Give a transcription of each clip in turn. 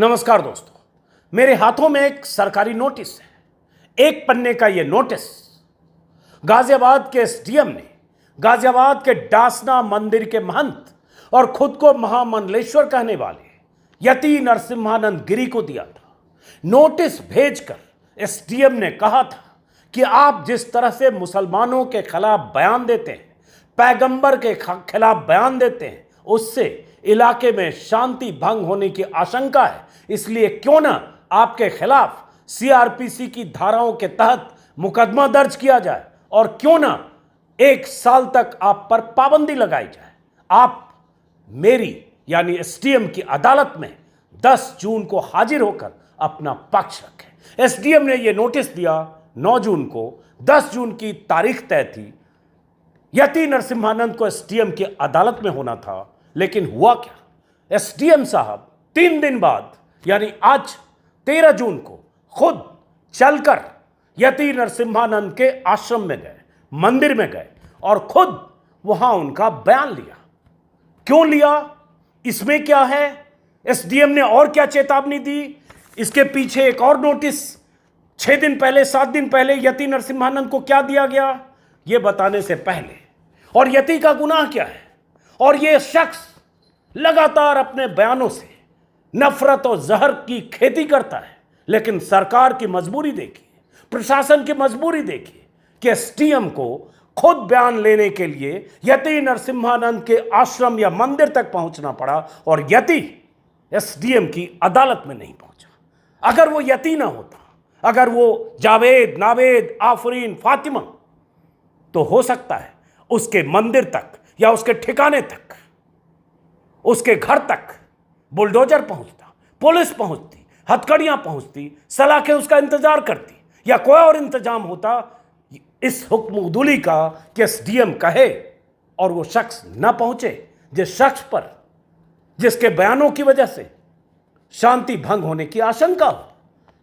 नमस्कार दोस्तों, मेरे हाथों में एक सरकारी नोटिस है। एक पन्ने का यह नोटिस गाजियाबाद के एसडीएम ने गाजियाबाद के डासना मंदिर के महंत और खुद को महामंडलेश्वर कहने वाले यति नरसिम्हानंद गिरी को दिया था। नोटिस भेजकर एसडीएम ने कहा था कि आप जिस तरह से मुसलमानों के खिलाफ बयान देते हैं, पैगंबर के खिलाफ बयान देते हैं, उससे इलाके में शांति भंग होने की आशंका है। इसलिए क्यों ना आपके खिलाफ सीआरपीसी की धाराओं के तहत मुकदमा दर्ज किया जाए और क्यों ना 1 साल तक आप पर पाबंदी लगाई जाए। आप मेरी यानी एसडीएम की अदालत में 10 जून को हाजिर होकर अपना पक्ष रखें। एसडीएम ने यह नोटिस दिया 9 जून को। 10 जून की तारीख तय थी। यति नरसिम्हानंद को एसडीएम की अदालत में होना था, लेकिन हुआ क्या? एसडीएम साहब 3 दिन बाद यानी आज 13 जून को खुद चलकर यति नरसिम्हानंद के आश्रम में गए, मंदिर में गए और खुद वहां उनका बयान लिया। क्यों लिया? इसमें क्या है? एसडीएम ने और क्या चेतावनी दी? इसके पीछे एक और नोटिस 6 दिन पहले 7 दिन पहले यति नरसिम्हानंद को क्या दिया गया, यह बताने से पहले, और यति का गुनाह क्या है, और यह शख्स लगातार अपने बयानों से नफरत और जहर की खेती करता है, लेकिन सरकार की मजबूरी देखिए, प्रशासन की मजबूरी देखिए कि एसडीएम को खुद बयान लेने के लिए यति नरसिम्हानंद के आश्रम या मंदिर तक पहुंचना पड़ा और यति एसडीएम की अदालत में नहीं पहुंचा। अगर वो यति ना होता, अगर वो जावेद, नावेद, आफरीन, फातिमा, तो हो सकता है उसके मंदिर तक या उसके ठिकाने तक, उसके घर तक बुलडोजर पहुंचता, पुलिस पहुंचती, हथकड़ियां पहुंचती, सलाखें उसका इंतजार करती, या कोई और इंतजाम होता इस हुक्म-उदूली का कि एसडीएम कहे और वो शख्स ना पहुंचे, जिस शख्स पर जिसके बयानों की वजह से शांति भंग होने की आशंका हो।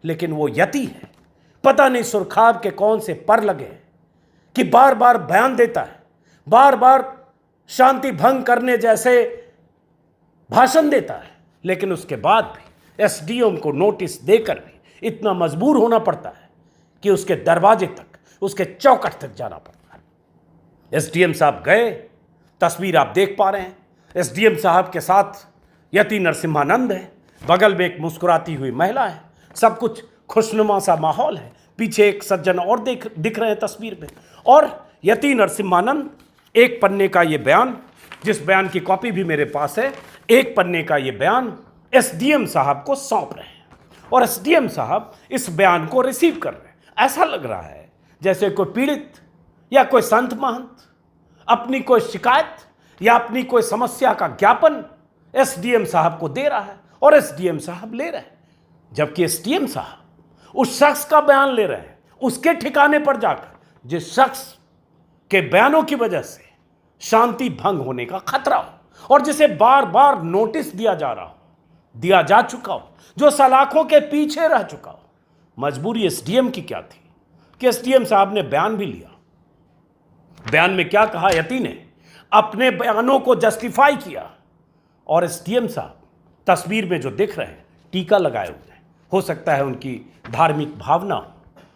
लेकिन वो यति है, पता नहीं सुरखाब के कौन से पर लगे हैं कि बार बार बयान देता है, बार बार शांति भंग करने जैसे भाषण देता है, लेकिन उसके बाद भी एसडीएम को नोटिस देकर भी इतना मजबूर होना पड़ता है कि उसके दरवाजे तक, उसके चौखट तक जाना पड़ता है। एसडीएम साहब गए, तस्वीर आप देख पा रहे हैं। एसडीएम साहब के साथ यति नरसिम्हानंद है, बगल में एक मुस्कुराती हुई महिला है, सब कुछ खुशनुमा सा माहौल है। पीछे एक सज्जन और दिख रहे हैं तस्वीर में, और यति नरसिम्हानंद एक पन्ने का ये बयान, जिस बयान की कॉपी भी मेरे पास है, एक पन्ने का ये बयान एसडीएम साहब को सौंप रहे हैं और एसडीएम साहब इस बयान को रिसीव कर रहे हैं। ऐसा लग रहा है जैसे कोई पीड़ित या कोई संत महंत अपनी कोई शिकायत या अपनी कोई समस्या का ज्ञापन एसडीएम साहब को दे रहा है और एसडीएम साहब ले रहे हैं, जबकि एसडीएम साहब उस शख्स का बयान ले रहे हैं, उसके ठिकाने पर जाकर, जिस शख्स के बयानों की वजह से शांति भंग होने का खतरा हो और जिसे बार बार नोटिस दिया जा चुका हो, जो सलाखों के पीछे रह चुका हो। मजबूरी एसडीएम की क्या थी कि एसडीएम साहब ने बयान भी लिया। बयान में क्या कहा? यति ने अपने बयानों को जस्टिफाई किया और एसडीएम साहब तस्वीर में जो दिख रहे हैं टीका लगाए हुए हैं। हो सकता है उनकी धार्मिक भावना हो,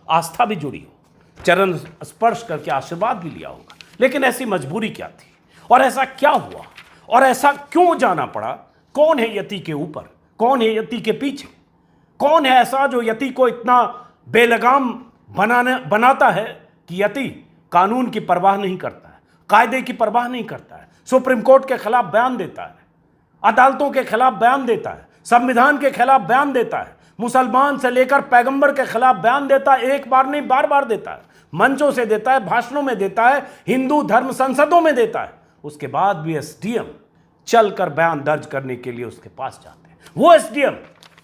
आस्था भी जुड़ी हो, चरण स्पर्श करके आशीर्वाद भी लिया होगा। लेकिन ऐसी मजबूरी क्या थी और ऐसा क्या हुआ और ऐसा क्यों जाना पड़ा? कौन है यति के ऊपर? कौन है यति के पीछे? कौन है ऐसा जो यति को इतना बेलगाम बनाता है कि यति कानून की परवाह नहीं करता है, कायदे की परवाह नहीं करता है, सुप्रीम कोर्ट के खिलाफ बयान देता है, अदालतों के खिलाफ बयान देता है, संविधान के खिलाफ बयान देता है, मुसलमान से लेकर पैगंबर के खिलाफ बयान देता है, एक बार नहीं बार बार देता है, मंचों से देता है, भाषणों में देता है, हिंदू धर्म संसदों में देता है। उसके बाद भी एसडीएम चलकर बयान दर्ज करने के लिए उसके पास जाते हैं। वो एसडीएम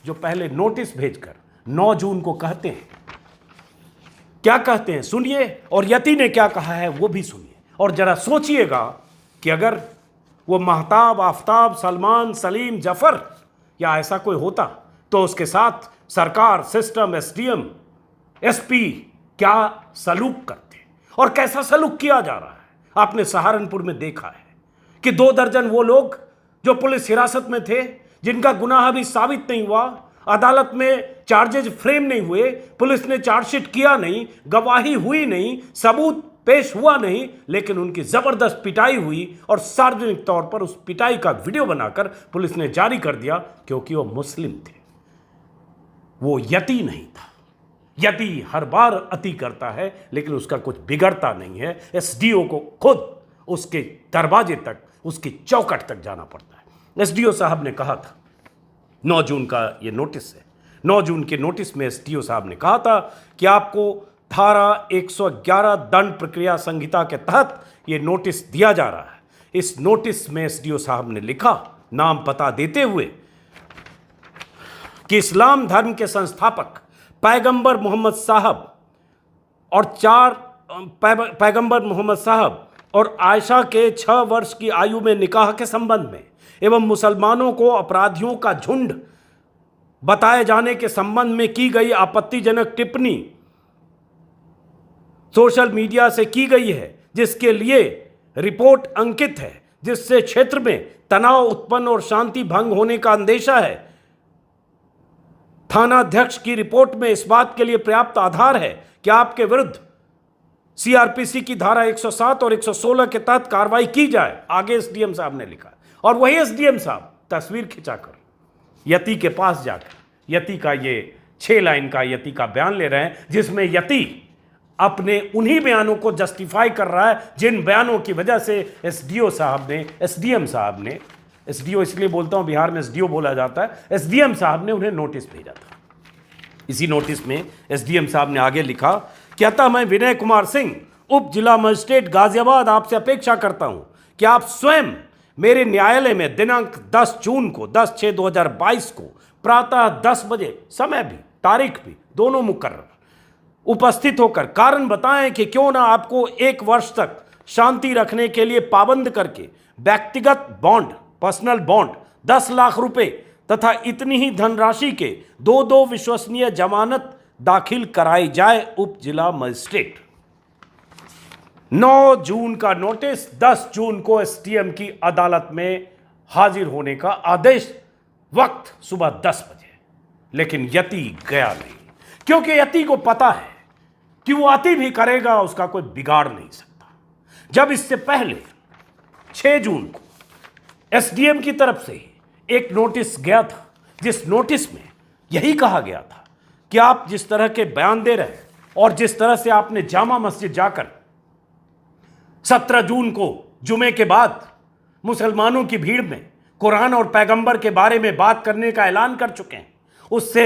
जो पहले नोटिस भेजकर 9 जून को कहते हैं, क्या कहते हैं सुनिए, और यति ने क्या कहा है वो भी सुनिए, और जरा सोचिएगा कि अगर वो महताब, आफ्ताब, सलमान, सलीम, जफर या ऐसा कोई होता तो उसके साथ सरकार, सिस्टम, एसडीएम, एसपी क्या सलूक करते और कैसा सलूक किया जा रहा है। आपने सहारनपुर में देखा है कि 2 दर्जन वो लोग जो पुलिस हिरासत में थे, जिनका गुनाह अभी साबित नहीं हुआ, अदालत में चार्जेज फ्रेम नहीं हुए, पुलिस ने चार्जशीट किया नहीं, गवाही हुई नहीं, सबूत पेश हुआ नहीं, लेकिन उनकी जबरदस्त पिटाई हुई और सार्वजनिक तौर पर उस पिटाई का वीडियो बनाकर पुलिस ने जारी कर दिया, क्योंकि वो मुस्लिम थे, वो यति नहीं था। यति हर बार अति करता है, लेकिन उसका कुछ बिगड़ता नहीं है। एसडीओ को खुद उसके दरवाजे तक, उसकी चौखट तक जाना पड़ता है। एसडीओ साहब ने कहा था, 9 जून का ये नोटिस है, 9 जून के नोटिस में एसडीओ साहब ने कहा था कि आपको धारा 111 दंड प्रक्रिया संहिता के तहत ये नोटिस दिया जा रहा है। इस नोटिस में एसडीओ साहब ने लिखा, नाम पता देते हुए, कि इस्लाम धर्म के संस्थापक पैगंबर मोहम्मद साहब और पैगंबर मोहम्मद साहब और आयशा के 6 वर्ष की आयु में निकाह के संबंध में एवं मुसलमानों को अपराधियों का झुंड बताए जाने के संबंध में की गई आपत्तिजनक टिप्पणी सोशल मीडिया से की गई है, जिसके लिए रिपोर्ट अंकित है, जिससे क्षेत्र में तनाव उत्पन्न और शांति भंग होने का अंदेशा है। थानाध्यक्ष की रिपोर्ट में इस बात के लिए पर्याप्त आधार है कि आपके विरुद्ध सीआरपीसी की धारा 107 और 116 के तहत कार्रवाई की जाए, आगे एसडीएम साहब ने लिखा। और वही एसडीएम साहब तस्वीर खिंचाकर यति के पास जाकर यति का ये 6 लाइन का यति का बयान ले रहे हैं, जिसमें यति अपने उन्हीं बयानों को जस्टिफाई कर रहा है जिन बयानों की वजह से एसडीओ साहब ने, एसडीएम साहब ने, एसडीओ इसलिए बोलता हूं, बिहार में एसडीओ बोला जाता है, एसडीएम साहब ने उन्हें नोटिस भेजा था। इसी नोटिस में एसडीएम साहब ने आगे लिखा कि अतः मैं विनय कुमार सिंह, उप जिला मजिस्ट्रेट गाजियाबाद, आपसे अपेक्षा करता हूं कि आप स्वयं मेरे न्यायालय में दिनांक 10 जून को, 10/6/2022 को प्रातः 10 बजे, समय भी तारीख भी दोनों मुकर्रर, उपस्थित होकर कारण बताएं कि क्यों ना आपको 1 वर्ष तक शांति रखने के लिए पाबंद करके व्यक्तिगत बॉन्ड, पर्सनल बॉन्ड 10 लाख रुपए तथा इतनी ही धनराशि के 2 विश्वसनीय जमानत दाखिल कराई जाए। उप जिला मजिस्ट्रेट। 9 जून का नोटिस, 10 जून को एसडीएम की अदालत में हाजिर होने का आदेश, वक्त सुबह 10 बजे। लेकिन यति गया नहीं, क्योंकि यति को पता है कि वो अति भी करेगा, उसका कोई बिगाड़ नहीं सकता। जब इससे पहले 6 जून को एसडीएम की तरफ से एक नोटिस गया था, जिस नोटिस में यही कहा गया था कि आप जिस तरह के बयान दे रहे हैं और जिस तरह से आपने जामा मस्जिद जाकर 17 जून को जुमे के बाद मुसलमानों की भीड़ में कुरान और पैगंबर के बारे में बात करने का ऐलान कर चुके हैं, उससे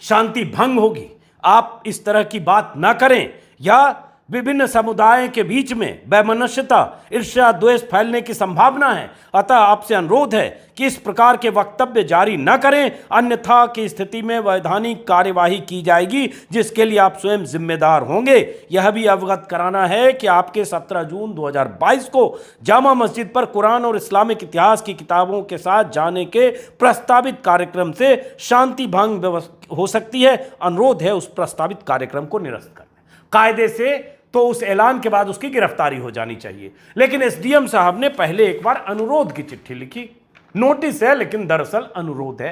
शांति भंग होगी। आप इस तरह की बात ना करें, या विभिन्न समुदायों के बीच में वैमनस्यता, ईर्ष्या, द्वेष फैलने की संभावना है। अतः आपसे अनुरोध है कि इस प्रकार के वक्तव्य जारी न करें, अन्यथा की स्थिति में वैधानिक कार्यवाही की जाएगी, जिसके लिए आप स्वयं जिम्मेदार होंगे। यह भी अवगत कराना है कि आपके 17 जून 2022 को जामा मस्जिद पर कुरान और इस्लामिक इतिहास की किताबों के साथ जाने के प्रस्तावित कार्यक्रम से शांति भंग हो सकती है। अनुरोध है उस प्रस्तावित कार्यक्रम को निरस्त करना। कायदे से तो उस ऐलान के बाद उसकी गिरफ्तारी हो जानी चाहिए, लेकिन एसडीएम साहब ने पहले एक बार अनुरोध की चिट्ठी लिखी। नोटिस है, लेकिन दरअसल अनुरोध है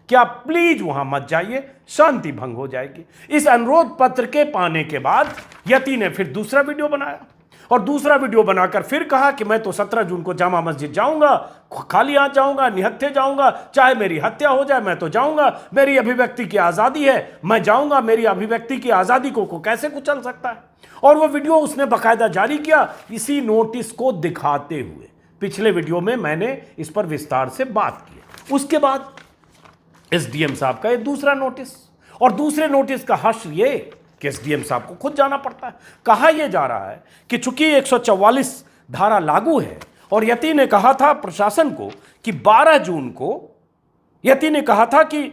कि आप प्लीज वहां मत जाइए, शांति भंग हो जाएगी। इस अनुरोध पत्र के पाने के बाद यति ने फिर दूसरा वीडियो बनाया और दूसरा वीडियो बनाकर फिर कहा कि मैं तो 17 जून को जामा मस्जिद जाऊंगा, खाली हाथ जाऊंगा, निहत्थे जाऊंगा, चाहे मेरी हत्या हो जाए मैं तो जाऊंगा, मेरी अभिव्यक्ति की आजादी है, मैं जाऊंगा, मेरी अभिव्यक्ति की आजादी को कैसे कुचल सकता है। और वो वीडियो उसने बाकायदा जारी किया, इसी नोटिस को दिखाते हुए। पिछले वीडियो में मैंने इस पर विस्तार से बात की। उसके बाद एसडीएम साहब का ये दूसरा नोटिस, और दूसरे नोटिस का हश्र ये कि एसडीएम साहब को खुद जाना पड़ता है। कहा यह जा रहा है कि चूंकि 144 धारा लागू है, और यति ने कहा था प्रशासन को कि 12 जून को, यति ने कहा था कि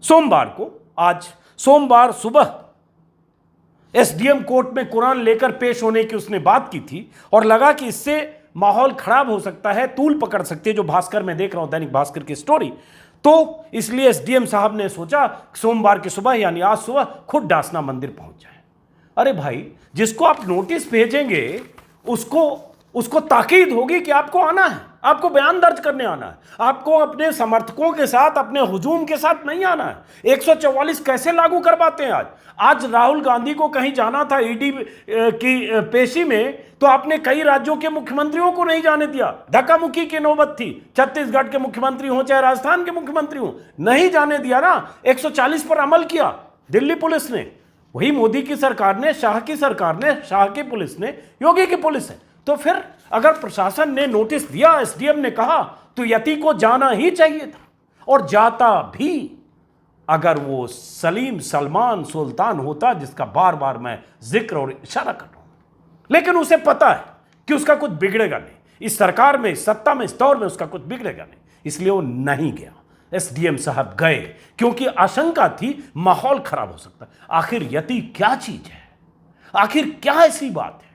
सोमवार को, आज सोमवार सुबह एसडीएम कोर्ट में कुरान लेकर पेश होने की उसने बात की थी, और लगा कि इससे माहौल खराब हो सकता है, तूल पकड़ सकती है, जो भास्कर में देख रहा हूं, दैनिक भास्कर की स्टोरी। तो इसलिए एसडीएम साहब ने सोचा सोमवार की सुबह यानी आज सुबह खुद डासना मंदिर पहुंच जाए। अरे भाई, जिसको आप नोटिस भेजेंगे उसको ताकीद होगी कि आपको आना है, आपको बयान दर्ज करने आना है, आपको अपने समर्थकों के साथ, अपने हुजूम के साथ नहीं आना है। 144 कैसे लागू करवाते हैं? आज राहुल गांधी को कहीं जाना था ईडी की पेशी में, तो आपने कई राज्यों के मुख्यमंत्रियों को नहीं जाने दिया। धक्का मुक्की की नौबत थी, छत्तीसगढ़ के मुख्यमंत्री हो चाहे राजस्थान के मुख्यमंत्री हो, नहीं जाने दिया ना। 140 पर अमल किया दिल्ली पुलिस ने, वही मोदी की सरकार ने, शाह की सरकार ने, शाह की पुलिस ने, योगी की पुलिस है। तो फिर अगर प्रशासन ने नोटिस दिया, एसडीएम ने कहा, तो यति को जाना ही चाहिए था, और जाता भी अगर वो सलीम सलमान सुल्तान होता, जिसका बार बार मैं जिक्र और इशारा कर रहा हूं। लेकिन उसे पता है कि उसका कुछ बिगड़ेगा नहीं, इस सरकार में, इस सत्ता में, इस दौर में उसका कुछ बिगड़ेगा नहीं, इसलिए वो नहीं गया। एसडीएम साहब गए क्योंकि आशंका थी माहौल खराब हो सकता है। आखिर यति क्या चीज है? आखिर क्या ऐसी बात है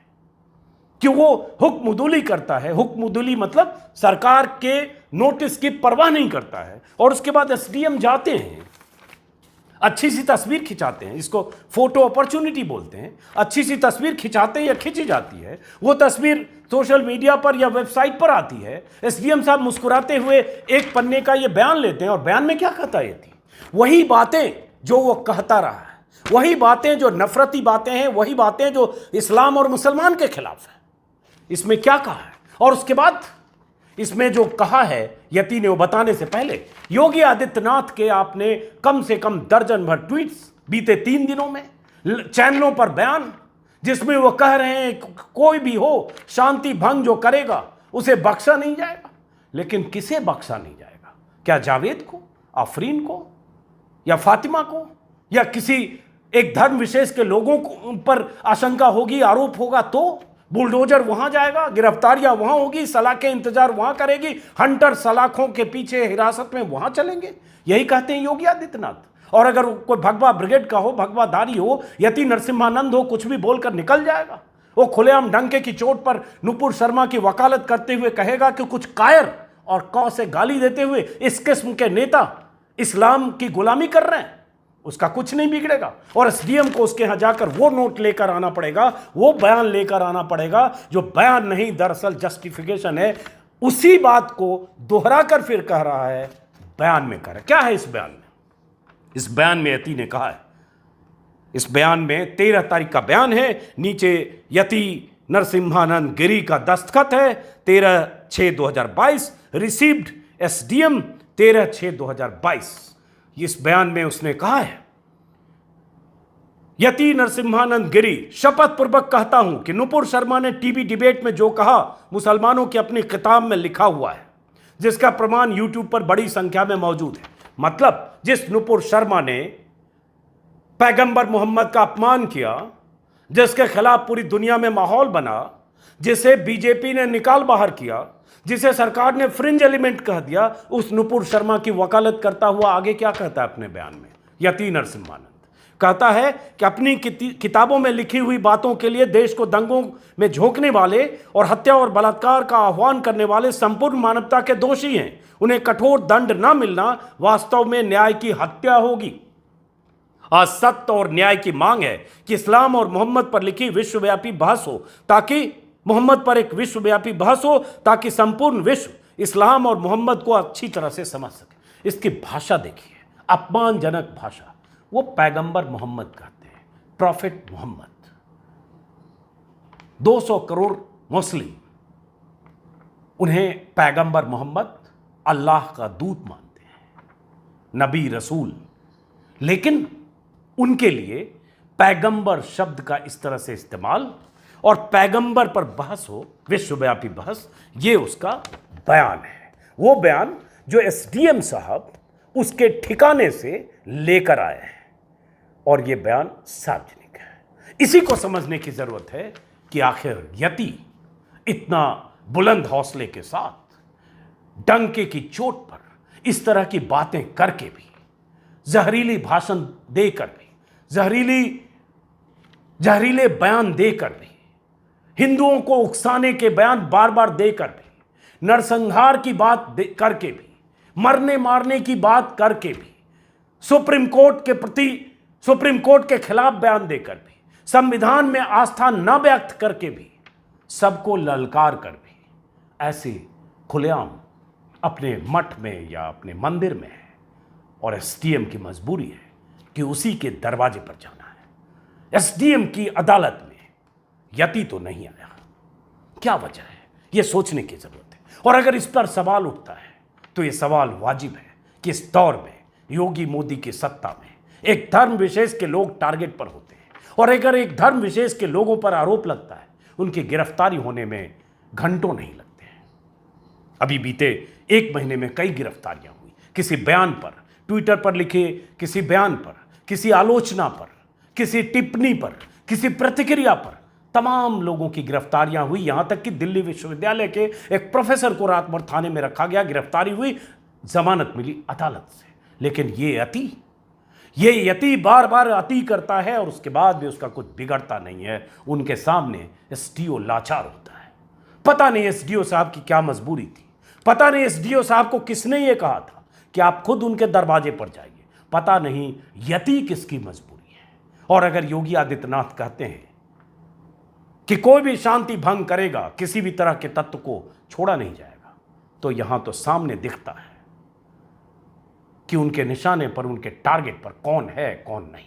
कि वो हुक्मदुली करता है? हुक्मदुली मतलब सरकार के नोटिस की परवाह नहीं करता है, और उसके बाद एसडीएम जाते हैं, अच्छी सी तस्वीर खिंचाते हैं, इसको फोटो अपॉर्चुनिटी बोलते हैं। अच्छी सी तस्वीर खिंचाते हैं या खिंची जाती है, वो तस्वीर सोशल मीडिया पर या वेबसाइट पर आती है। एसडीएम साहब मुस्कुराते हुए एक पन्ने का ये बयान लेते हैं, और बयान में क्या कहता है? थी वही बातें जो वो कहता रहा है, वही बातें जो नफरती बातें हैं, वही बातें जो इस्लाम और मुसलमान के खिलाफ है। इसमें क्या कहा है, और उसके बाद इसमें जो कहा है यति ने, वो बताने से पहले योगी आदित्यनाथ के आपने कम से कम दर्जन भर ट्वीट्स बीते 3 दिनों में, चैनलों पर बयान, जिसमें वो कह रहे हैं कोई भी हो शांति भंग जो करेगा उसे बख्शा नहीं जाएगा। लेकिन किसे बख्शा नहीं जाएगा? क्या जावेद को, आफरीन को, या फातिमा को, या किसी एक धर्म विशेष के लोगों पर आशंका होगी, आरोप होगा तो बुलडोजर वहां जाएगा, गिरफ्तारियां वहां होगी, सलाखें इंतजार वहां करेगी, हंटर सलाखों के पीछे हिरासत में वहां चलेंगे? यही कहते हैं योगी आदित्यनाथ। और अगर कोई भगवा ब्रिगेड का हो, भगवाधारी हो, यति नरसिम्हानंद हो, कुछ भी बोलकर निकल जाएगा। वो खुलेआम डंके की चोट पर नुपुर शर्मा की वकालत करते हुए कहेगा कि कुछ कायर और कौ से गाली देते हुए इस किस्म के नेता इस्लाम की गुलामी कर रहे हैं, उसका कुछ नहीं बिगड़ेगा। और एसडीएम को उसके यहां जाकर वो नोट लेकर आना पड़ेगा, वो बयान लेकर आना पड़ेगा, जो बयान नहीं दरअसल जस्टिफिकेशन है। उसी बात को दोहराकर फिर कह रहा है बयान में। कर क्या है इस बयान में? इस बयान में यति ने कहा है, इस बयान में 13 तारीख का बयान है, नीचे यति नरसिम्हानंद गिरी का दस्तखत है, 13/6/2022, रिसीव्ड एसडीएम 13/6/2022। इस बयान में उसने कहा है, यति नरसिम्हानंद गिरी शपथ पूर्वक कहता हूं कि नुपुर शर्मा ने टीवी डिबेट में जो कहा मुसलमानों की अपनी किताब में लिखा हुआ है, जिसका प्रमाण यूट्यूब पर बड़ी संख्या में मौजूद है। मतलब जिस नुपुर शर्मा ने पैगंबर मोहम्मद का अपमान किया, जिसके खिलाफ पूरी दुनिया में माहौल बना, जिसे बीजेपी ने निकाल बाहर किया, जिसे सरकार ने फ्रिंज एलिमेंट कह दिया, उस नुपुर शर्मा की वकालत करता हुआ आगे क्या कहता है अपने बयान में? यति नरसिम्हानंद कहता है कि अपनी किताबों में लिखी हुई बातों के लिए देश को दंगों में झोंकने वाले और हत्या और बलात्कार का आह्वान करने वाले संपूर्ण मानवता के दोषी हैं। उन्हें कठोर दंड न मिलना वास्तव में न्याय की हत्या होगी। आज सत्य और न्याय की मांग है कि इस्लाम और मोहम्मद पर लिखी विश्वव्यापी बहस हो, ताकि मोहम्मद पर एक विश्वव्यापी बहस हो, ताकि संपूर्ण विश्व इस्लाम और मोहम्मद को अच्छी तरह से समझ सके। इसकी भाषा देखिए, अपमानजनक भाषा। वो पैगंबर मोहम्मद कहते हैं, प्रॉफिट मोहम्मद। 200 करोड़ मुस्लिम उन्हें पैगंबर मोहम्मद अल्लाह का दूत मानते हैं, नबी रसूल। लेकिन उनके लिए पैगंबर शब्द का इस तरह से इस्तेमाल और पैगंबर पर बहस हो, विश्वव्यापी बहस, ये उसका बयान है। वो बयान जो एसडीएम साहब उसके ठिकाने से लेकर आए हैं, और ये बयान सार्वजनिक है। इसी को समझने की जरूरत है कि आखिर यति इतना बुलंद हौसले के साथ डंके की चोट पर इस तरह की बातें करके भी, जहरीली भाषण देकर भी, जहरीले बयान देकर भी, हिंदुओं को उकसाने के बयान बार बार देकर भी, नरसंहार की बात करके भी, मरने मारने की बात करके भी, सुप्रीम कोर्ट के खिलाफ बयान देकर भी, संविधान में आस्था न व्यक्त करके भी, सबको ललकार कर भी, ऐसे खुलेआम अपने मठ में या अपने मंदिर में है और एसडीएम की मजबूरी है कि उसी के दरवाजे पर जाना है। एसडीएम की अदालत में यति तो नहीं आया, क्या वजह है, यह सोचने की जरूरत है। और अगर इस पर सवाल उठता है तो यह सवाल वाजिब है कि इस दौर में योगी मोदी की सत्ता में एक धर्म विशेष के लोग टारगेट पर होते हैं, और अगर एक धर्म विशेष के लोगों पर आरोप लगता है, उनकी गिरफ्तारी होने में घंटों नहीं लगते हैं। अभी बीते 1 महीने में कई गिरफ्तारियां हुई, किसी बयान पर, ट्विटर पर लिखे किसी बयान पर, किसी आलोचना पर, किसी टिप्पणी पर, किसी प्रतिक्रिया पर तमाम लोगों की गिरफ्तारियां हुई। यहां तक कि दिल्ली विश्वविद्यालय के एक प्रोफेसर को रात भर थाने में रखा गया, गिरफ्तारी हुई, जमानत मिली अदालत से। लेकिन ये यति बार बार अति करता है और उसके बाद भी उसका कुछ बिगड़ता नहीं है। उनके सामने एसडीओ लाचार होता है। पता नहीं एसडीओ साहब की क्या मजबूरी थी, पता नहीं एसडीओ साहब को किसने ये कहा था कि आप खुद उनके दरवाजे पर जाइए, पता नहीं यति किसकी मजबूरी है। और अगर योगी आदित्यनाथ कहते हैं कि कोई भी शांति भंग करेगा, किसी भी तरह के तत्व को छोड़ा नहीं जाएगा, तो यहां तो सामने दिखता है कि उनके निशाने पर, उनके टारगेट पर कौन है कौन नहीं।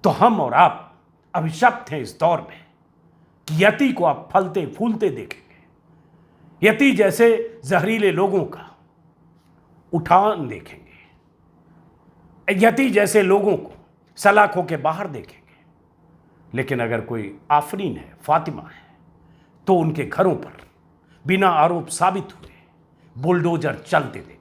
तो हम और आप अभिशप्त हैं इस दौर में कि यति को आप फलते फूलते देखेंगे, यति जैसे जहरीले लोगों का उठान देखेंगे, यति जैसे लोगों को सलाखों के बाहर देखेंगे। लेकिन अगर कोई आफरीन है, फातिमा है, तो उनके घरों पर बिना आरोप साबित हुए बुलडोजर चलते देखेंगे।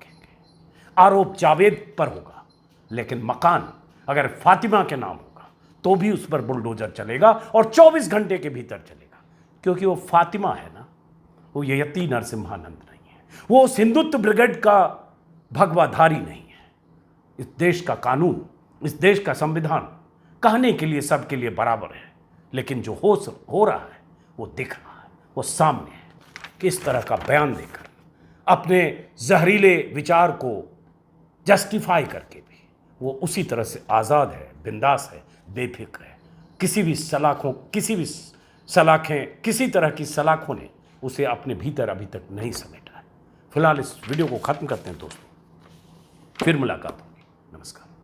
आरोप जावेद पर होगा, लेकिन मकान अगर फातिमा के नाम होगा तो भी उस पर बुलडोजर चलेगा और 24 घंटे के भीतर चलेगा, क्योंकि वो फातिमा है ना, वो यति नरसिम्हानंद नहीं है, वो उस हिंदुत्व ब्रिगेड का भगवाधारी नहीं है। इस देश का कानून, इस देश का संविधान कहने के लिए सबके लिए बराबर है, लेकिन जो हो रहा है वो दिख रहा है, वो सामने है। किस तरह का बयान देकर अपने जहरीले विचार को जस्टिफाई करके भी वो उसी तरह से आज़ाद है, बिंदास है, बेफिक्र है। किसी भी सलाखें, किसी तरह की सलाखों ने उसे अपने भीतर अभी तक नहीं समेटा है। फिलहाल इस वीडियो को ख़त्म करते हैं दोस्तों, फिर मुलाकात होगी। नमस्कार।